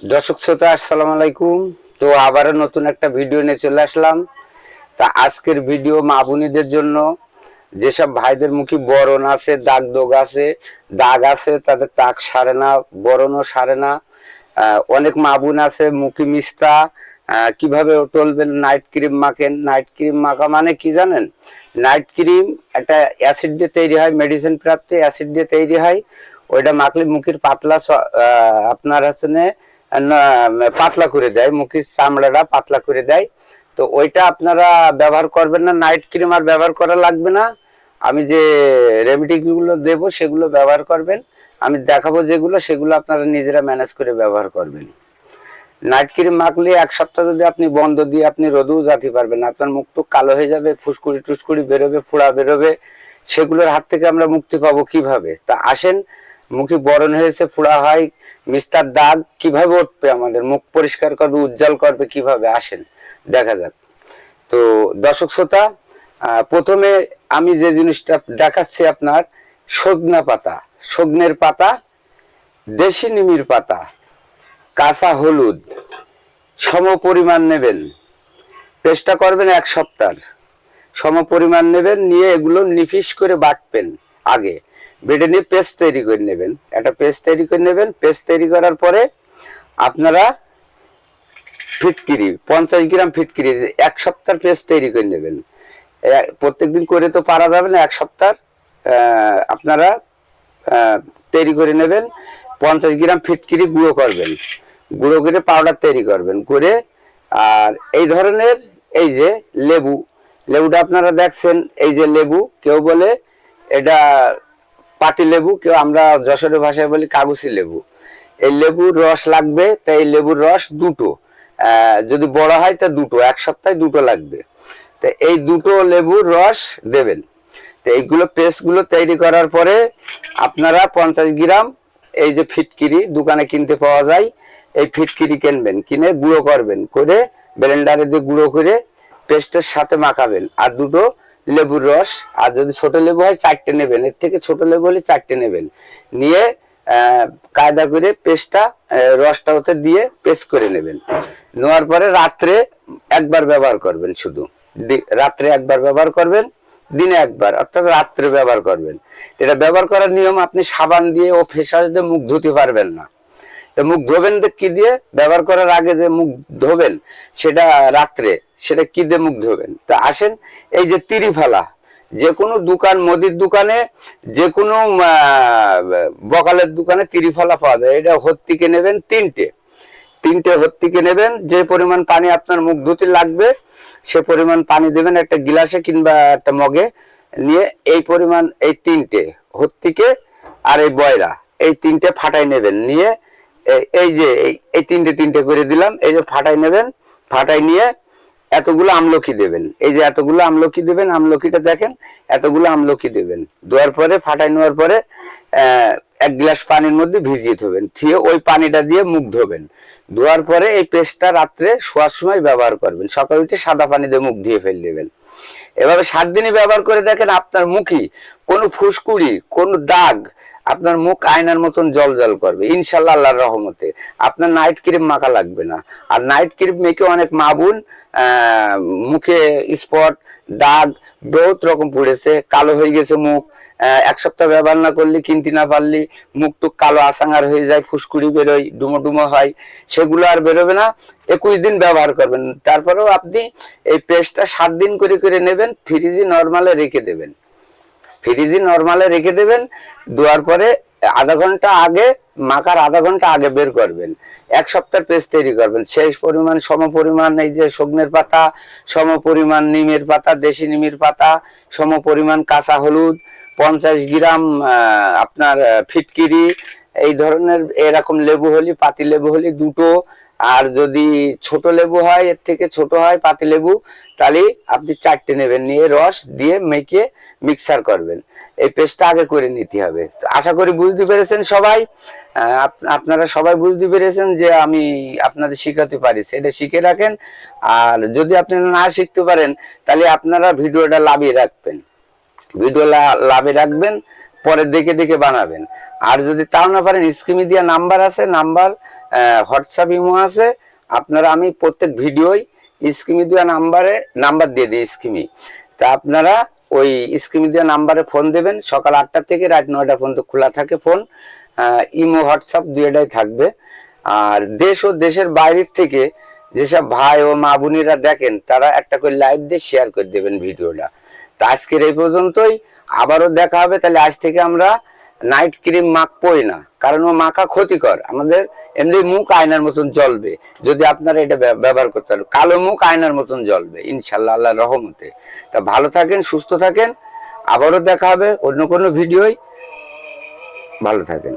দর্শক শ্রোতা আসসালামু আলাইকুম। তো আবারও নতুন একটা ভিডিও নিয়ে চলে আসলাম। তা আজকের ভিডিও মা বোনেদের জন্য, যেসব ভাইদের মুখে বরণ আছে, দাগ আছে, তাদের দাগ সারে না, বরণও সারে না। অনেক মা বোন আছে মুখে মিস্তা, কিভাবে টলবেন, নাইট ক্রিম মাখেন। নাইট ক্রিম মাখা মানে কি জানেন? নাইট ক্রিম একটা অ্যাসিড দিয়ে তৈরি হয়, মেডিসিন প্রাপ্তি অ্যাসিড দিয়ে তৈরি হয়। ওইটা মাখলে মুখের পাতলা আপনার হচ্ছে পাতলা করে দেয়, মুখের চামড়াটা পাতলা করে দেয়। তো ওইটা আপনারা ব্যবহার করবেন না, নাইট ক্রিম আর ব্যবহার করা লাগবে না। আমি যে রেমেডি গুলো দেবো সেগুলো ব্যবহার করবেন, আমি দেখাবো যেগুলো, সেগুলো আপনারা নিজেরা ম্যানেজ করে ব্যবহার করবেন। নাইট ক্রিম মাখলে এক সপ্তাহ যদি আপনি বন্ধ দিয়ে আপনি রোদেও যেতে পারবেন, আপনার মুখ তো কালো হয়ে যাবে, ফুসকুড়ি টুসকুড়ি বেরোবে, ফোড়া বেরোবে। সেগুলোর হাত থেকে আমরা মুক্তি পাবো কিভাবে? তা আসেন, মুখে বরণ হয়েছে, ফোড়া হয়, মিস্তার দাগ কিভাবে উঠবে, আমাদের মুখ পরিষ্কার করবে, উজ্জ্বল করবে কিভাবে, আসেন দেখা যাক। তো দর্শক শ্রোতা, প্রথমে আমি যে জিনিসটা দেখাচ্ছি আপনার, সজনা পাতা, সজনের পাতা, দেশি নিমির পাতা, কাঁচা হলুদ সম পরিমাণ নেবেন। পেস্টটা করবেন এক সপ্তাহ, সম পরিমাণ নেবেন, নিয়ে এগুলো নিফিস করে বাটবেন। আগে বেটে নিয়ে পেস্ট তৈরি করে নেবেন, একটা পেস্ট তৈরি করে নেবেন। পেস্ট তৈরি করার পরে আপনারা ফিটকিরি 50 গ্রাম ফিটকিরি এক সপ্তাহ পেস্ট তৈরি করে নেবেন। প্রত্যেকদিন করে তো পারা যাবে না, এক সপ্তাহ আপনারা তৈরি করে নেবেন। 50 গ্রাম ফিটকিরি গুঁড়ো করবেন, গুঁড়ো করে পাউডার তৈরি করবেন করে। আর এই ধরনের এই যে লেবু, লেবুটা আপনারা দেখছেন, এই যে লেবু, কেউ বলে এটা পাতি লেবু, কেউ আমরা যশোরের ভাষায় বলি কাগজি লেবু। এই লেবুর রস লাগবে, তাই এই লেবুর রস দুটো, যদি বড় হয় তা দুটো, এক সপ্তাহে দুটো লাগবে। তো এই দুটো লেবুর রস দেবেন। তো এইগুলো পেস্ট গুলো তৈরি করার পরে আপনারা 50 গ্রাম এই যে ফিটকিরি দোকানে কিনতে পাওয়া যায়, এই ফিটকিরি কিনবেন, কিনে গুঁড়ো করবেন, করে ব্লেন্ডারে দিয়ে গুঁড়ো করে পেস্টের সাথে মাখাবেন। আর দুটো লেবুর রস, আর যদি ছোট লেবু হয় 4টে নেবেন, এর থেকে ছোট লেবু হলে 4টে নেবেন, নিয়ে কায়দা করে পেস্টটা, রসটা ওতে দিয়ে পেস্ট করে নেবেন। নেওয়ার পরে রাত্রে একবার ব্যবহার করবেন, শুধু রাত্রে একবার ব্যবহার করবেন, দিনে একবার, অর্থাৎ রাত্রে ব্যবহার করবেন। এটা ব্যবহার করার নিয়ম, আপনি সাবান দিয়ে ও ফেস ওয়াশ দিয়ে মুখ ধুতে পারবেন না। তো মুখ ধোবেন কি দিয়ে? ব্যবহার করার আগে যে মুখ ধোবেন সেটা রাত্রে, সেটা কি দিয়ে মুখ ধোবেন? তা আসেন, এই যে তিরিফালা, যে কোনো দোকান, মুদির দোকানে, যে কোনো বকালের দোকানে তিরিফালা পাওয়া যায়। এটা হত্তিকে নেবেন তিনটে হত্তিকে নেবেন, যে পরিমাণ পানি আপনার মুখ ধুতে লাগবে সে পরিমাণ পানি দেবেন একটা গিলাসে কিংবা একটা মগে, নিয়ে এই পরিমাণ এই তিনটে হত্তিকে আর এই বয়রা, এই তিনটে ফাটাই নেবেন। নিয়ে এই যে এই তিনটে তিনটে করে দিলাম, এই যে ফাটাই নেবেন, ফাটাই নিয়ে এতগুলো আমলকি দেবেন। এই যে এতগুলো আমলকি দেবেন, আমলকিটা দেখেন, এতগুলো আমলকি দেবেন। দেওয়ার পরে ফাটাই নেওয়ার পরে 1 গ্লাস পানির মধ্যে ভিজিয়ে ধোবেন, থিয়ে ওই পানিটা দিয়ে মুখ ধোবেন। ধোয়ার পরে এই পেস্টটা রাত্রে শোয়ার সময় ব্যবহার করবেন, সকালে উঠে সাদা পানি দিয়ে মুখ ধুয়ে ফেলে দেবেন। এভাবে 7 দিনই ব্যবহার করে দেখেন, আপনার মুখে কোনো ফুসকুড়ি, কোনো দাগ, আপনার মুখ আয়নার মতন জল জল করবে ইনশাল্লাহ, আল্লাহর রহমতে। আপনার নাইট ক্রিম মাখা লাগবে না। আর নাইট ক্রিম মেখে অনেক মা বোন মুখে স্পট, দাগ বহুত রকম পড়েছে, কালো হয়ে গেছে মুখ। এক সপ্তাহ ব্যবহার না করলে, কিনতে না পারলে মুখ টুক কালো আসাঙ্গার হয়ে যায়, ফুসকুড়ি বেরোয়, ডুমো ডুমো হয়, সেগুলো আর বেরোবে না। 21 দিন ব্যবহার করবেন, তারপরেও আপনি এই পেস্টটা 7 দিন করে করে নেবেন, ফ্রিজে নরমালে রেখে দেবেন। ফ্রিজে নরমালে রেখে দেবেন, দেওয়ার পরে আধা ঘন্টা আগে, মাখার আধা ঘন্টা আগে বের করবেন। এক সপ্তাহ পেস্ট তৈরি করবেন, সেই পরিমাণ সম পরিমাণ এই যে সজনের পাতা, সম পরিমাণ নিমের পাতা, দেশি নিমের পাতা, সম পরিমাণ কাঁচা হলুদ, 50 গ্রাম আপনার ফিটকিরি, এই ধরনের এরকম লেবু হলি, পাতি লেবু হলি দুটো, আর যদি ছোট লেবু হয়, এর থেকে ছোট হয় পাতি লেবু, তাহলে আপনি 4টে নেবেন, নিয়ে রস দিয়ে মেখে মিক্সার করবেন। এই পেস্টটা আগে করে নিতে হবে। আশা করি বুঝতে পেরেছেন সবাই। আপনারা সবাই বুঝতে পেরেছেন যে আমি আপনাদের শিখাতে পারি, সেটা শিখে রাখেন। আর যদি আপনারা না শিখতে পারেন, তাহলে আপনারা ভিডিওটা লাভিয়ে রাখবেন, ভিডিও লাভে রাখবেন, পরে দেখে দেখে বানাবেন। আর যদি তাও না পারেন, স্ক্রিনে দেওয়া নাম্বার আছে, নাম্বার হোয়াটসঅ্যাপ ইমো আছে, আপনারা আমি প্রত্যেক ভিডিওই স্ক্রিনে দেওয়া নাম্বার দিয়ে দিই স্ক্রিনে। তা আপনারা ওই স্ক্রিনে দেওয়া নাম্বারে ফোন দেবেন। সকাল 8টা থেকে রাত 9টা পর্যন্ত খোলা থাকে ফোন, ইমো হোয়াটসঅ্যাপ দুইটাই থাকবে। আর দেশ ও দেশের বাইরের থেকে যেসব ভাই ও মা বোনেরা দেখেন, তারা একটা করে লাইভ দিয়ে শেয়ার করে দেবেন ভিডিওটা। তো আজকের এই পর্যন্তই, আবারও দেখা হবে। তাহলে আজ থেকে আমরা নাইট ক্রিম মাখবই না, কারণ ও মাখা ক্ষতিকর। আমাদের এমনি মুখ আয়নার মতন জ্বলবে যদি আপনারা এটা ব্যবহার করতে পারেন। কালো মুখ আয়নার মতন জ্বলবে ইনশাল্লাহ, আল্লাহর রহমতে। তা ভালো থাকেন, সুস্থ থাকেন, আবারও দেখা হবে অন্য কোনো ভিডিওয়। ভালো থাকেন।